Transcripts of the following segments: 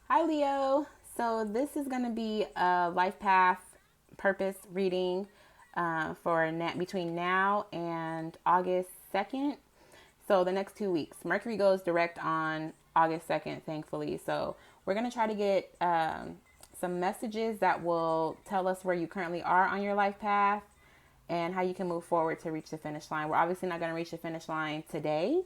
Hi, Leo. So, this is going to be a life path purpose reading between now and August 2nd. So, the next 2 weeks. Mercury goes direct on August 2nd, thankfully. So, we're going to try to get some messages that will tell us where you currently are on your life path and how you can move forward to reach the finish line. We're obviously not going to reach the finish line today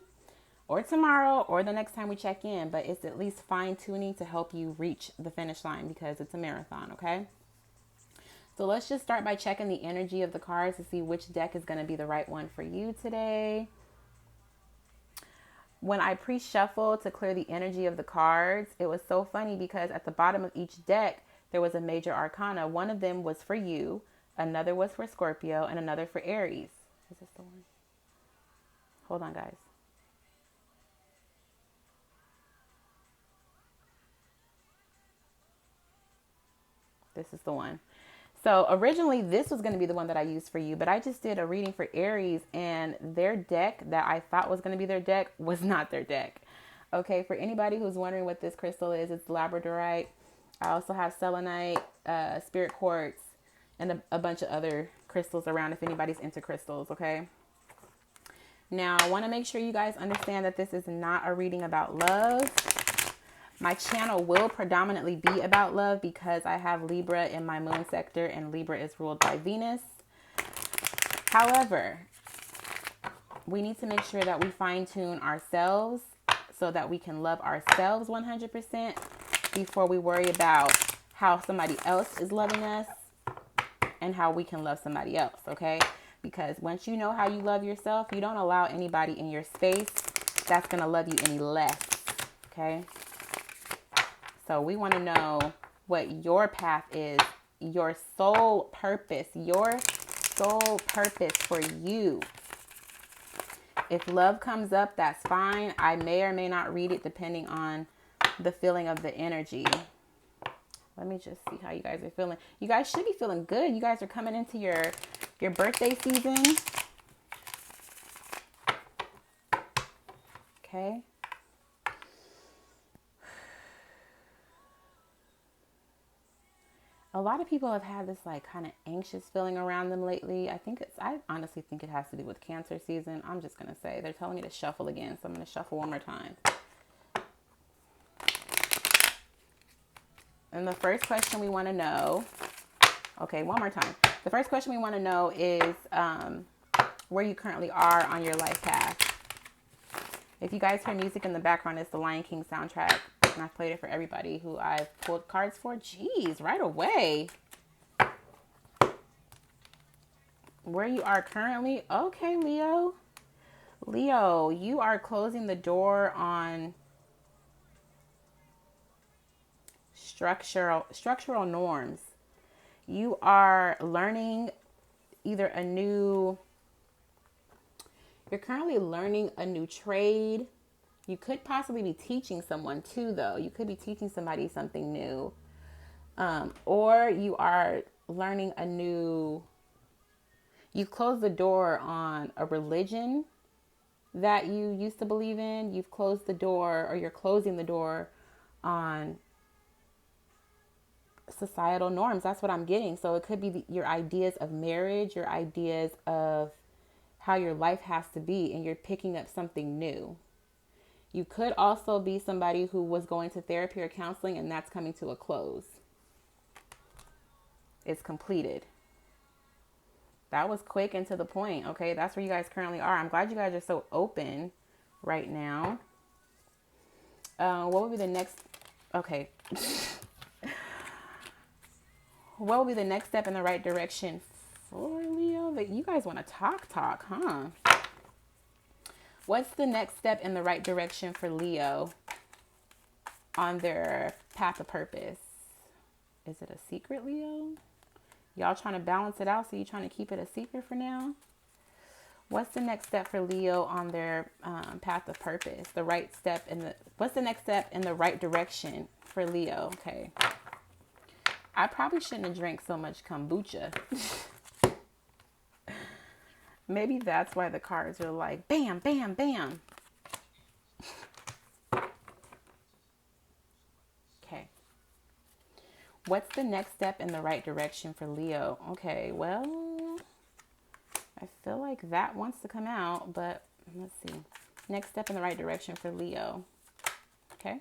or tomorrow or the next time we check in, but it's at least fine tuning to help you reach the finish line because it's a marathon, okay? So let's just start by checking the energy of the cards to see which deck is going to be the right one for you today. When I pre-shuffled to clear the energy of the cards, it was so funny because at the bottom of each deck, there was a major arcana. One of them was for you, another was for Scorpio, and another for Aries. Is this the one? Hold on, guys. This is the one. So originally this was going to be the one that I used for you, but I just did a reading for Aries and their deck that I thought was going to be their deck was not their deck. Okay, for anybody who's wondering what this crystal is, it's labradorite. I also have selenite, spirit quartz, and a bunch of other crystals around if anybody's into crystals, okay? Now, I want to make sure you guys understand that this is not a reading about love. My channel will predominantly be about love because I have Libra in my moon sector and Libra is ruled by Venus. However, we need to make sure that we fine tune ourselves so that we can love ourselves 100% before we worry about how somebody else is loving us and how we can love somebody else, okay? Because once you know how you love yourself, you don't allow anybody in your space that's going to love you any less, okay? So we want to know what your path is, your soul purpose for you. If love comes up, that's fine. I may or may not read it depending on the feeling of the energy. Let me just see how you guys are feeling. You guys should be feeling good. You guys are coming into your birthday season. Okay. A lot of people have had this like kind of anxious feeling around them lately. I honestly think it has to do with Cancer season. I'm just going to say they're telling me to shuffle again. So I'm going to shuffle one more time. And the first question we want to know, okay, one more time. The first question we want to know is where you currently are on your life path. If you guys hear music in the background, it's the Lion King soundtrack. And I've played it for everybody who I've pulled cards for. Jeez, right away. Where you are currently. Okay, Leo. Leo, you are closing the door on structural norms. You are learning you're currently learning a new trade. You could possibly be teaching someone too, though. You could be teaching somebody something new. Or you are learning you've closed the door on a religion that you used to believe in. You've closed the door, or you're closing the door on societal norms. That's what I'm getting. So it could be your ideas of marriage, your ideas of how your life has to be, and you're picking up something new. You could also be somebody who was going to therapy or counseling and that's coming to a close. It's completed. That was quick and to the point, okay? That's where you guys currently are. I'm glad you guys are so open right now. What would be the next... Okay. What would be the next step in the right direction for Leo? You guys want to talk, huh? What's the next step in the right direction for Leo on their path of purpose? Is it a secret, Leo? Y'all trying to balance it out, so you trying to keep it a secret for now? What's the next step for Leo on their path of purpose? What's the next step in the right direction for Leo? Okay. I probably shouldn't have drank so much kombucha. Maybe that's why the cards are like, bam, bam, bam. Okay. What's the next step in the right direction for Leo? Okay, well, I feel like that wants to come out, but let's see. Next step in the right direction for Leo. Okay.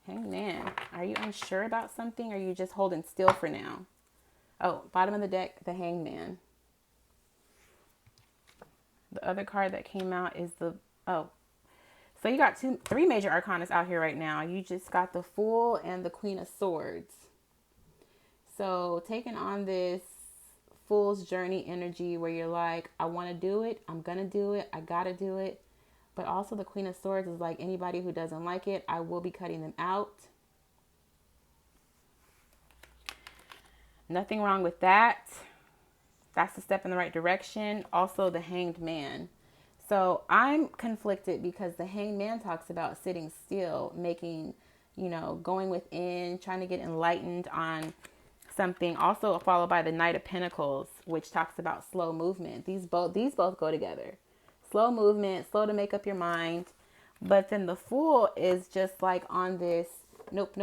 Hangman. Are you unsure about something, or are you just holding still for now? Oh, bottom of the deck, the Hangman. The other card that came out is so you got three major arcanas out here right now. You just got the Fool and the Queen of Swords. So taking on this Fool's journey energy where you're like, I want to do it. I'm going to do it. I got to do it. But also the Queen of Swords is like, anybody who doesn't like it, I will be cutting them out. Nothing wrong with that. That's a step in the right direction. Also the Hanged Man. So I'm conflicted because the Hanged Man talks about sitting still, making, going within, trying to get enlightened on something. Also followed by the Knight of Pentacles, which talks about slow movement. These both go together. Slow movement, slow to make up your mind. But then the Fool is just like on this, nope.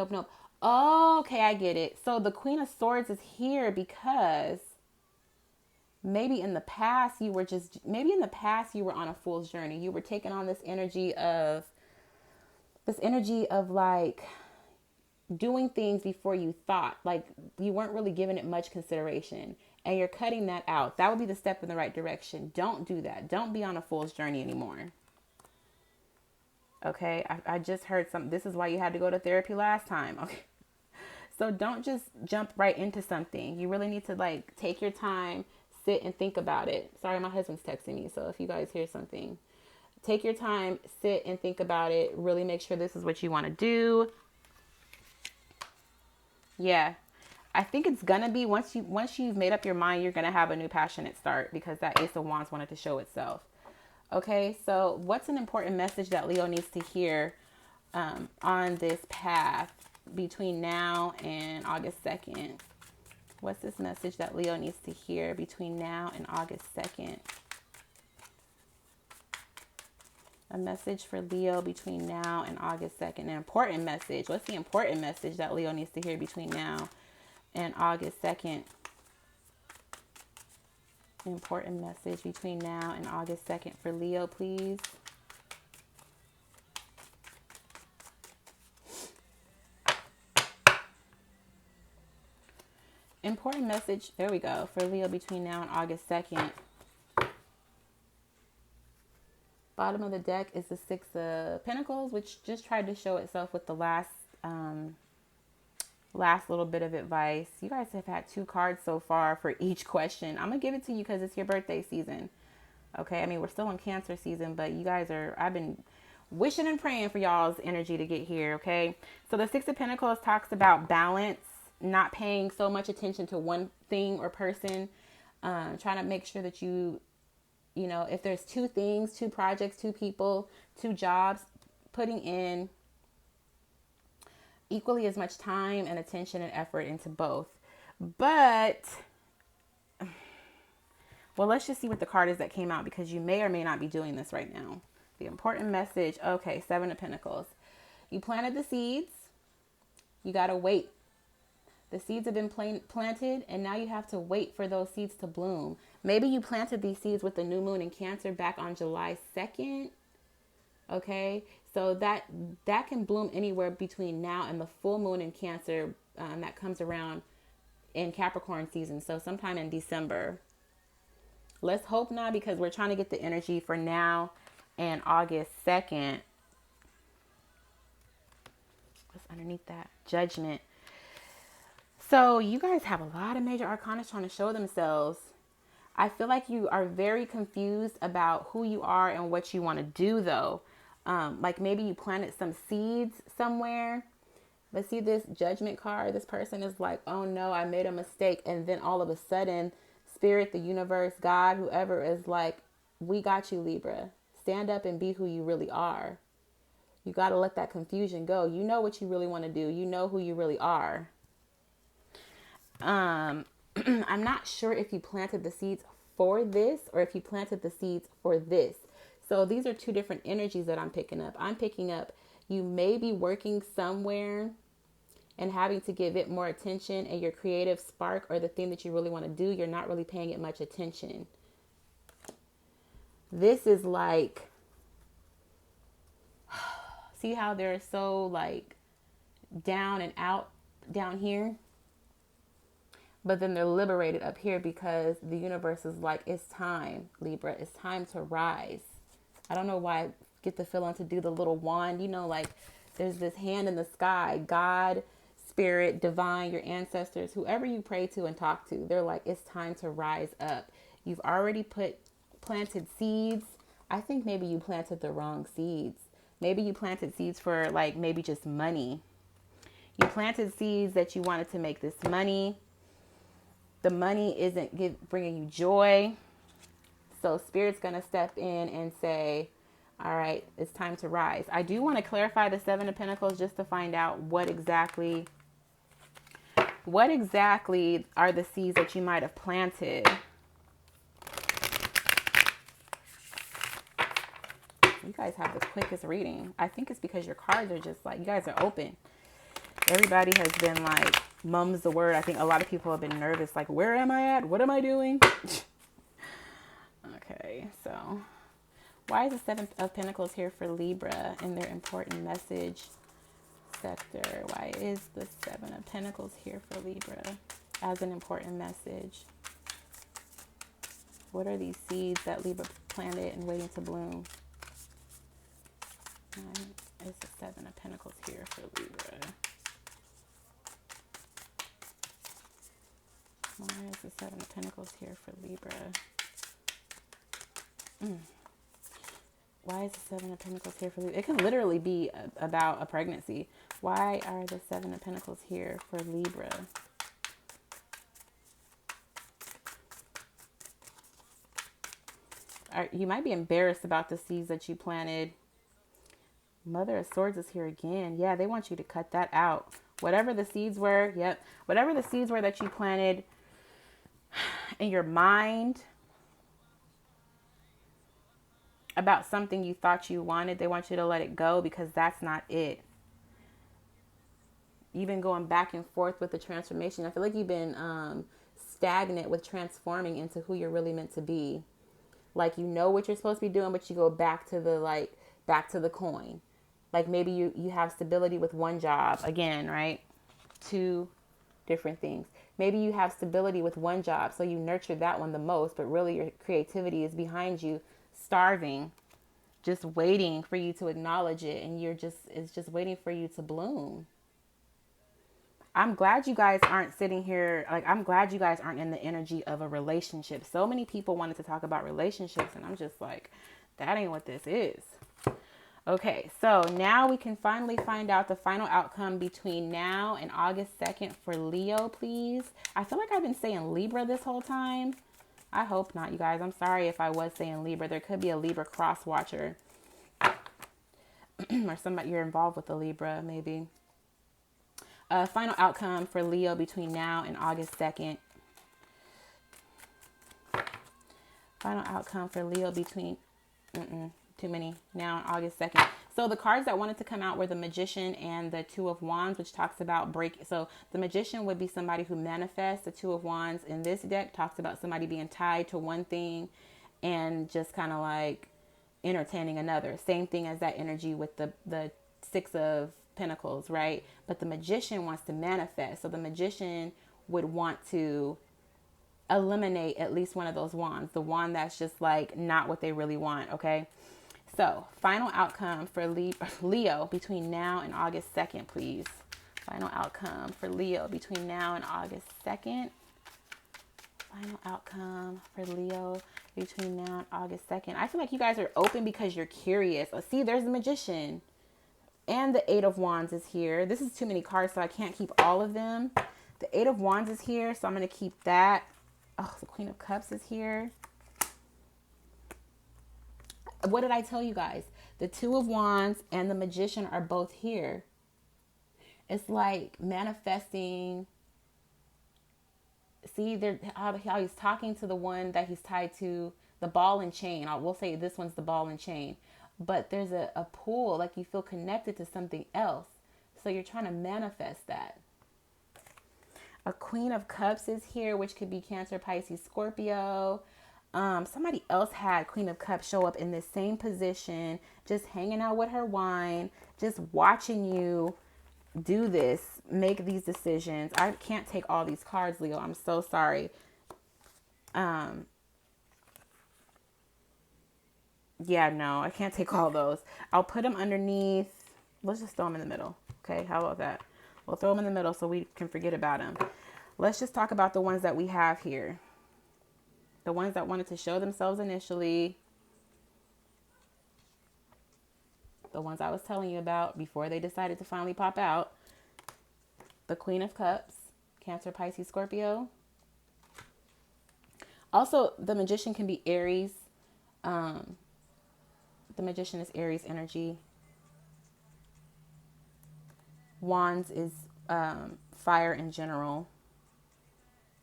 Oh, okay, I get it. So the Queen of Swords is here because maybe in the past you were on a fool's journey. You were taking on this energy of like doing things before you thought, like you weren't really giving it much consideration, and you're cutting that out. That would be the step in the right direction. Don't do that. Don't be on a fool's journey anymore. Okay. I just heard this is why you had to go to therapy last time. Okay. So don't just jump right into something. You really need to like take your time, sit and think about it. Sorry, my husband's texting me. So if you guys hear something, take your time, sit and think about it. Really make sure this is what you want to do. Yeah. I think it's going to be once you've made up your mind, you're going to have a new passionate start because that Ace of Wands wanted to show itself. Okay. So what's an important message that Leo needs to hear on this path between now and August 2nd? What's this message that Leo needs to hear between now and August 2nd? A message for Leo between now and August 2nd. An important message. What's the important message that Leo needs to hear between now and August 2nd? An important message between now and August 2nd for Leo, please. Important message, there we go, for Leo between now and August 2nd. Bottom of the deck is the Six of Pentacles, which just tried to show itself with the last little bit of advice. You guys have had 2 cards so far for each question. I'm going to give it to you because it's your birthday season. Okay, I mean, we're still in Cancer season, but you guys I've been wishing and praying for y'all's energy to get here, okay? So the Six of Pentacles talks about balance, not paying so much attention to one thing or person, trying to make sure that if there's 2 things, 2 projects, 2 people, 2 jobs, putting in equally as much time and attention and effort into both. But, well, let's just see what the card is that came out because you may or may not be doing this right now. The important message. Okay, 7 of Pentacles. You planted the seeds. You got to wait. The seeds have been planted, and now you have to wait for those seeds to bloom. Maybe you planted these seeds with the new moon in Cancer back on July 2nd. Okay, so that can bloom anywhere between now and the full moon in Cancer that comes around in Capricorn season. So sometime in December. Let's hope not, because we're trying to get the energy for now and August 2nd. What's underneath that? Judgment. So you guys have a lot of major arcana trying to show themselves. I feel like you are very confused about who you are and what you want to do, though. Like maybe you planted some seeds somewhere. But see this Judgment card? This person is like, oh no, I made a mistake. And then all of a sudden, Spirit, the universe, God, whoever is like, we got you, Libra. Stand up and be who you really are. You got to let that confusion go. You know what you really want to do. You know who you really are. I'm not sure if you planted the seeds for this or if you planted the seeds for this. So these are 2 different energies that I'm picking up. I'm picking up you may be working somewhere and having to give it more attention, and your creative spark or the thing that you really want to do, you're not really paying it much attention. This is like, see how they're so like down and out down here, but then they're liberated up here because the universe is like, it's time, Libra, it's time to rise. I don't know why I get the feeling to do the little wand, you know, like there's this hand in the sky, God, spirit, divine, your ancestors, whoever you pray to and talk to, they're like, it's time to rise up. You've already planted seeds. I think maybe you planted the wrong seeds. Maybe you planted seeds for like maybe just money. You planted seeds that you wanted to make this money. The money isn't bringing you joy. So Spirit's going to step in and say, all right, it's time to rise. I do want to clarify the Seven of Pentacles just to find out what exactly are the seeds that you might have planted. You guys have the quickest reading. I think it's because your cards are just like, you guys are open. Everybody has been like, mum's the word. I think a lot of people have been nervous. Like, where am I at? What am I doing? Okay, so why is the Seven of Pentacles here for Libra in their important message sector? Why is the Seven of Pentacles here for Libra as an important message? What are these seeds that Libra planted and waiting to bloom? Why is the Seven of Pentacles here for Libra? Why is the Seven of Pentacles here for Libra? Why is the Seven of Pentacles here for Libra? It could literally be about a pregnancy. Why are the Seven of Pentacles here for Libra? You might be embarrassed about the seeds that you planted. Mother of Swords is here again. Yeah, they want you to cut that out. Whatever the seeds were, yep. Whatever the seeds were that you planted in your mind about something you thought you wanted, they want you to let it go because that's not it. You've been going back and forth with the transformation. I feel like you've been stagnant with transforming into who you're really meant to be. Like, you know what you're supposed to be doing, but you go back to the coin. Like maybe you have stability with one job again, right? Two different things. Maybe you have stability with one job, so you nurture that one the most, but really your creativity is behind you, starving, just waiting for you to acknowledge it, and it's just waiting for you to bloom. I'm glad you guys aren't sitting here, like, I'm glad you guys aren't in the energy of a relationship. So many people wanted to talk about relationships, and I'm just like, that ain't what this is. Okay, so now we can finally find out the final outcome between now and August 2nd for Leo, please. I feel like I've been saying Libra this whole time. I hope not, you guys. I'm sorry if I was saying Libra. There could be a Libra cross watcher. Or somebody you're involved with a Libra, maybe. Final outcome for Leo between now and August 2nd. Final outcome for Leo between... too many. Now on August 2nd. So the cards that wanted to come out were the Magician and the Two of Wands, which talks about break. So the Magician would be somebody who manifests. The Two of Wands in this deck talks about somebody being tied to one thing and just kind of like entertaining another. Same thing as that energy with the Six of Pentacles, right? But the Magician wants to manifest. So the Magician would want to eliminate at least one of those wands. The wand that's just like not what they really want, okay? So, final outcome for Leo between now and August 2nd, please. Final outcome for Leo between now and August 2nd. Final outcome for Leo between now and August 2nd. I feel like you guys are open because you're curious. Oh, see, there's the Magician. And the Eight of Wands is here. This is too many cards, so I can't keep all of them. The Eight of Wands is here, so I'm going to keep that. Oh, the Queen of Cups is here. What did I tell you guys? The Two of Wands and the Magician are both here. It's like manifesting. See, how he's talking to the one that he's tied to, the ball and chain. I will say this one's the ball and chain. But there's a pull, like you feel connected to something else. So you're trying to manifest that. A Queen of Cups is here, which could be Cancer, Pisces, Scorpio. Somebody else had Queen of Cups show up in this same position, just hanging out with her wine, just watching you do this, make these decisions. I can't take all these cards, Leo. I'm so sorry. Yeah, no, I can't take all those. I'll put them underneath. Let's just throw them in the middle. Okay, how about that? We'll throw them in the middle so we can forget about them. Let's just talk about the ones that we have here. The ones that wanted to show themselves initially. The ones I was telling you about before they decided to finally pop out. The Queen of Cups, Cancer, Pisces, Scorpio. Also, the Magician can be Aries. The Magician is Aries energy. Wands is fire in general.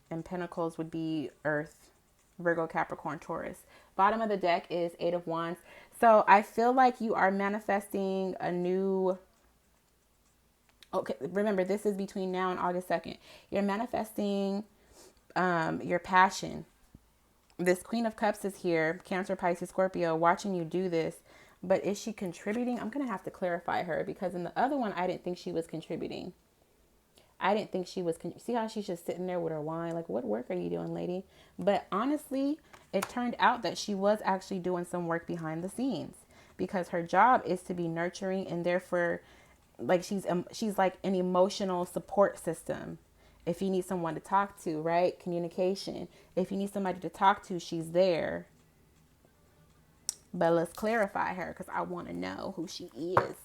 And Pentacles would be Earth, Virgo, Capricorn, Taurus. Bottom of the deck is 8 of Wands. So I feel like you are manifesting a new... Okay, remember, this is between now and August 2nd. You're manifesting your passion. This Queen of Cups is here, Cancer, Pisces, Scorpio, watching you do this. But is she contributing? I'm going to have to clarify her, because in the other one, I didn't think she was contributing. I didn't think she was. See how she's just sitting there with her wine? Like, what work are you doing, lady? But honestly, it turned out that she was actually doing some work behind the scenes, because her job is to be nurturing, and therefore, like, she's like an emotional support system. If you need someone to talk to, right? Communication. If you need somebody to talk to, she's there. But let's clarify her, because I want to know who she is.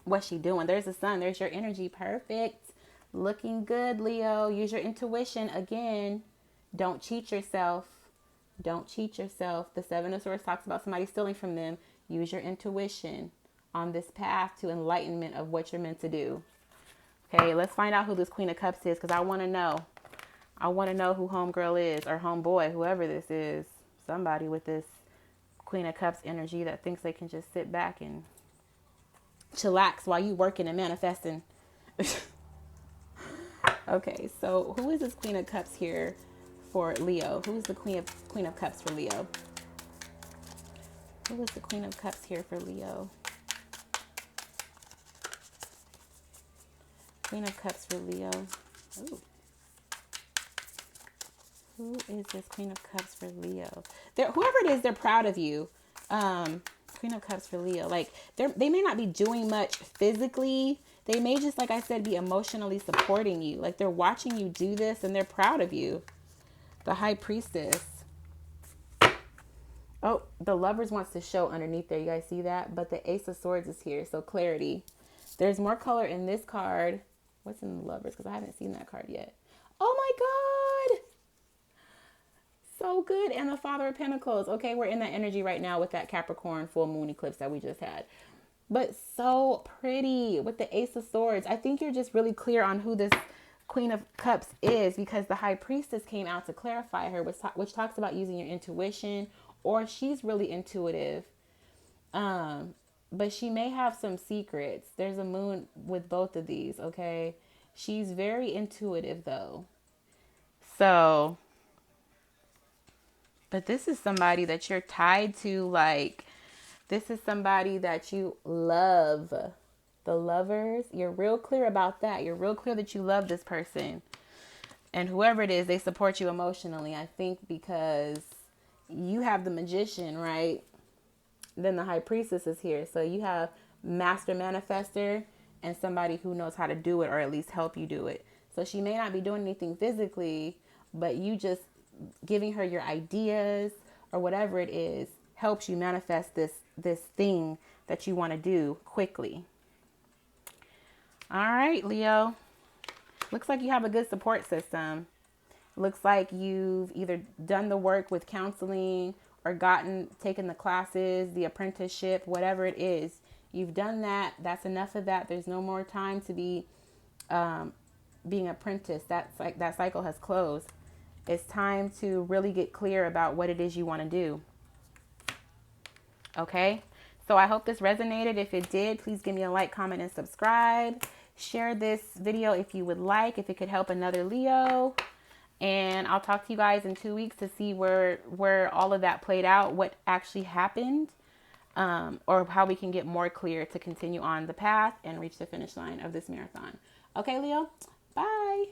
What's she doing? There's the sun. There's your energy. Perfect. Looking good, Leo. Use your intuition. Again, don't cheat yourself. Don't cheat yourself. The Seven of Swords talks about somebody stealing from them. Use your intuition on this path to enlightenment of what you're meant to do. Okay, let's find out who this Queen of Cups is, because I want to know. I want to know who homegirl is, or homeboy, whoever this is. Somebody with this Queen of Cups energy that thinks they can just sit back and chillax while you working and manifesting. Okay, so who is this Queen of Cups here for Leo? Who is the Queen of Cups for Leo? Who is the Queen of Cups here for Leo? Queen of Cups for Leo. Ooh. Who is this Queen of Cups for Leo? Whoever it is, they're proud of you. Queen of Cups for Leo. Like, they may not be doing much physically. They may just, like I said, be emotionally supporting you. Like, they're watching you do this and they're proud of you. The High Priestess. Oh, the Lovers wants to show underneath there. You guys see that? But the Ace of Swords is here. So clarity. There's more color in this card. What's in the Lovers? Because I haven't seen that card yet. Oh my God. So good. And the Father of Pentacles. Okay, we're in that energy right now with that Capricorn full moon eclipse that we just had. But so pretty with the Ace of Swords. I think you're just really clear on who this Queen of Cups is, because the High Priestess came out to clarify her, which talks about using your intuition, or she's really intuitive. But she may have some secrets. There's a moon with both of these, okay? She's very intuitive though. So, but this is somebody that you're tied to, like, this is somebody that you love. The Lovers, you're real clear about that. You're real clear that you love this person. And whoever it is, they support you emotionally, I think, because you have the Magician, right? Then the High Priestess is here. So you have Master Manifester and somebody who knows how to do it, or at least help you do it. So she may not be doing anything physically, but you just giving her your ideas or whatever it is helps you manifest this thing that you want to do quickly. All right, Leo. Looks like you have a good support system. Looks like you've either done the work with counseling or taken the classes, the apprenticeship, whatever it is. You've done that. That's enough of that. There's no more time to be being apprenticed. That cycle has closed. It's time to really get clear about what it is you want to do. Okay? So I hope this resonated. If it did, please give me a like, comment, and subscribe. Share this video if you would like, if it could help another Leo. And I'll talk to you guys in 2 weeks to see where all of that played out, what actually happened, or how we can get more clear to continue on the path and reach the finish line of this marathon. Okay, Leo, bye.